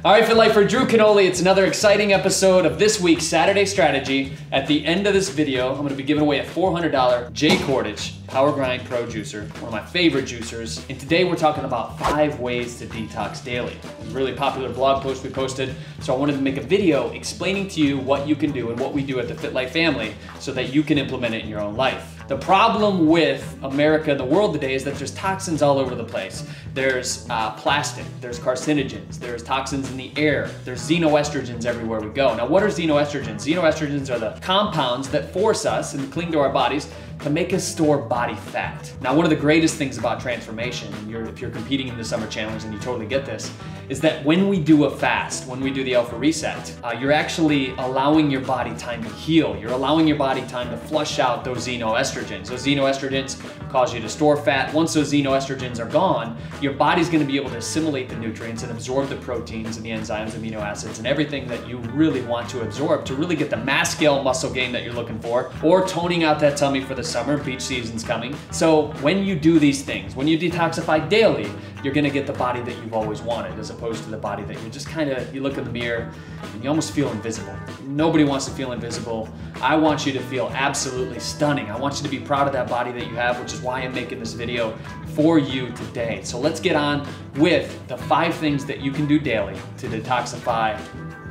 All right, Fit Lifer, Drew Canoli. It's another exciting episode of this week's Saturday Strategy. At the end of this video, I'm gonna be giving away a $400 J Cordage Power Grind Pro Juicer, one of my favorite juicers. And today we're talking about 5 ways to detox daily. It was a really popular blog post we posted, so I wanted to make a video explaining to you what you can do and what we do at the Fit Life family so that you can implement it in your own life. The problem with America and the world today is that there's toxins all over the place. There's plastic, there's carcinogens, there's toxins in the air, there's xenoestrogens everywhere we go. Now, what are xenoestrogens? Xenoestrogens are the compounds that force us and cling to our bodies to make us store body fat. Now, one of the greatest things about transformation, if you're competing in the summer challenge and you totally get this, is that when we do a fast, when we do the Alpha Reset, you're actually allowing your body time to heal. You're allowing your body time to flush out those xenoestrogens. Those xenoestrogens cause you to store fat. Once those xenoestrogens are gone, your body's gonna be able to assimilate the nutrients and absorb the proteins and the enzymes, amino acids, and everything that you really want to absorb to really get the mass scale muscle gain that you're looking for, or toning out that tummy for the summer. Beach season's coming. So when you do these things, when you detoxify daily, you're gonna get the body that you've always wanted, as opposed to the body that you just you look in the mirror and you almost feel invisible. Nobody wants to feel invisible. I want you to feel absolutely stunning. I want you to be proud of that body that you have, which is why I'm making this video for you today. So let's get on with the 5 things that you can do daily to detoxify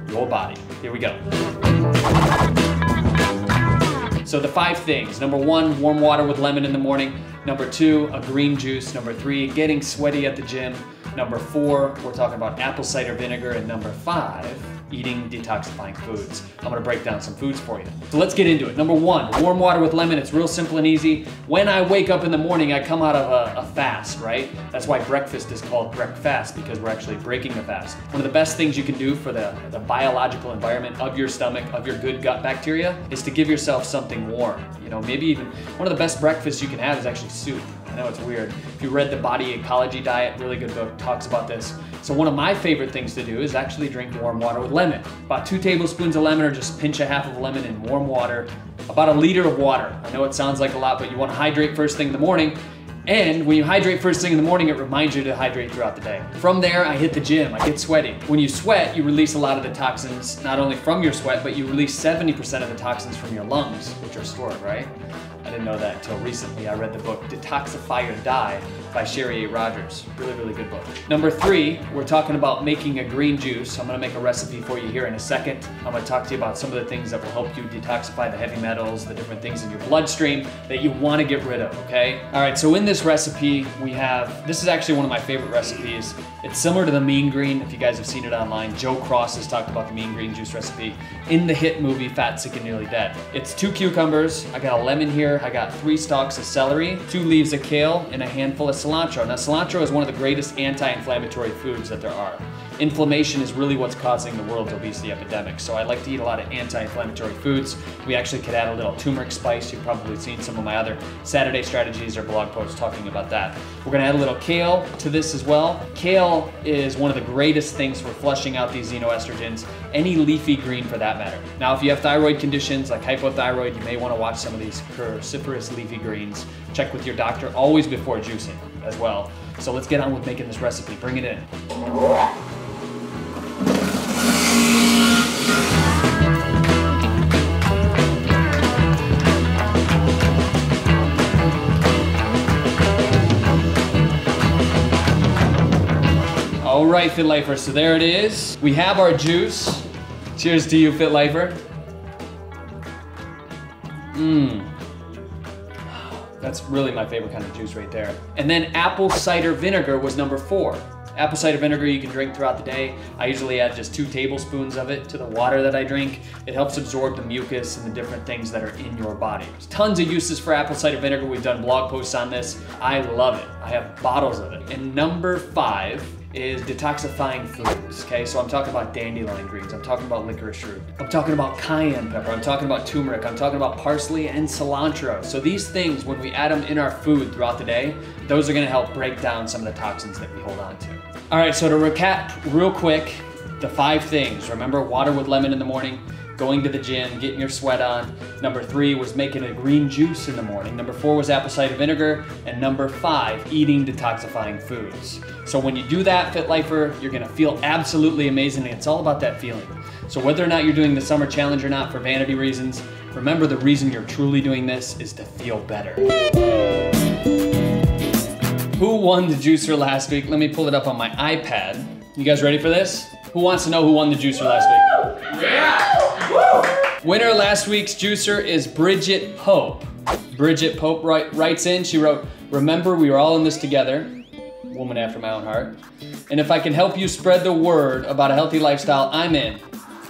your body. Here we go. So the 5 things. Number 1, warm water with lemon in the morning. Number 2, a green juice. Number 3, getting sweaty at the gym. Number 4, we're talking about apple cider vinegar. And number 5, eating detoxifying foods. I'm gonna break down some foods for you. So let's get into it. Number 1, warm water with lemon. It's real simple and easy. When I wake up in the morning, I come out of a fast, right? That's why breakfast is called breakfast, because we're actually breaking the fast. One of the best things you can do for the biological environment of your stomach, of your good gut bacteria, is to give yourself something warm. You know, maybe even one of the best breakfasts you can have is actually soup. I know it's weird. If you read the Body Ecology Diet, really good book, talks about this. So one of my favorite things to do is actually drink warm water with lemon. About 2 tablespoons of lemon, or just pinch a half of a lemon in warm water. About 1 liter of water. I know it sounds like a lot, but you want to hydrate first thing in the morning. And when you hydrate first thing in the morning, it reminds you to hydrate throughout the day. From there, I hit the gym, I get sweaty. When you sweat, you release a lot of the toxins, not only from your sweat, but you release 70% of the toxins from your lungs, which are stored, right? I didn't know that until recently. I read the book Detoxify or Die by Sherry A. Rogers. Really, really good book. Number 3, we're talking about making a green juice. I'm gonna make a recipe for you here in a second. I'm gonna talk to you about some of the things that will help you detoxify the heavy metals, the different things in your bloodstream that you wanna get rid of, okay? All right, so in this recipe, this is actually one of my favorite recipes. It's similar to the Mean Green, if you guys have seen it online. Joe Cross has talked about the Mean Green juice recipe in the hit movie Fat, Sick, and Nearly Dead. It's 2 cucumbers, I got a lemon here, I got 3 stalks of celery, 2 leaves of kale, and a handful of cilantro. Now, cilantro is one of the greatest anti-inflammatory foods that there are. Inflammation is really what's causing the world's obesity epidemic, so I like to eat a lot of anti-inflammatory foods. We actually could add a little turmeric spice. You've probably seen some of my other Saturday strategies or blog posts talking about that. We're gonna add a little kale to this as well. Kale is one of the greatest things for flushing out these xenoestrogens, any leafy green for that matter. Now, if you have thyroid conditions like hypothyroid, you may wanna watch some of these cruciferous leafy greens. Check with your doctor, always before juicing as well. So let's get on with making this recipe. Bring it in. All right, Fit Lifer, so there it is. We have our juice. Cheers to you, Fit Lifer. That's really my favorite kind of juice right there. And then apple cider vinegar was number 4. Apple cider vinegar you can drink throughout the day. I usually add just 2 tablespoons of it to the water that I drink. It helps absorb the mucus and the different things that are in your body. There's tons of uses for apple cider vinegar. We've done blog posts on this. I love it. I have bottles of it. And number 5 is detoxifying foods, okay? So I'm talking about dandelion greens, I'm talking about licorice root, I'm talking about cayenne pepper, I'm talking about turmeric, I'm talking about parsley and cilantro. So these things, when we add them in our food throughout the day, those are gonna help break down some of the toxins that we hold on to. All right, so to recap real quick, the 5 things. Remember, water with lemon in the morning, going to the gym, getting your sweat on. Number 3 was making a green juice in the morning. Number 4 was apple cider vinegar. And number 5, eating detoxifying foods. So when you do that, Fit Lifer, you're gonna feel absolutely amazing. It's all about that feeling. So whether or not you're doing the summer challenge or not for vanity reasons, remember the reason you're truly doing this is to feel better. Who won the juicer last week? Let me pull it up on my iPad. You guys ready for this? Who wants to know who won the juicer last week? Yeah! Woo! Winner last week's juicer is Bridget Pope. Bridget Pope writes in, she wrote, "Remember, we are all in this together." Woman after my own heart. "And if I can help you spread the word about a healthy lifestyle, I'm in.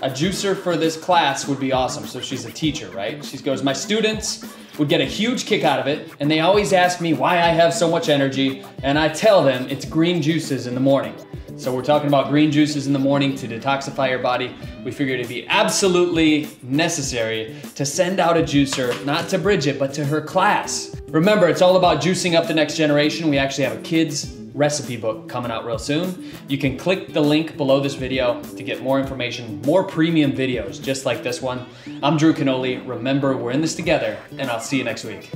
A juicer for this class would be awesome." So she's a teacher, right? She goes, "My students would get a huge kick out of it, and they always ask me why I have so much energy, and I tell them it's green juices in the morning." So we're talking about green juices in the morning to detoxify your body. We figured it'd be absolutely necessary to send out a juicer, not to Bridget, but to her class. Remember, it's all about juicing up the next generation. We actually have a kids recipe book coming out real soon. You can click the link below this video to get more information, more premium videos just like this one. I'm Drew Canoli. Remember, we're in this together, and I'll see you next week.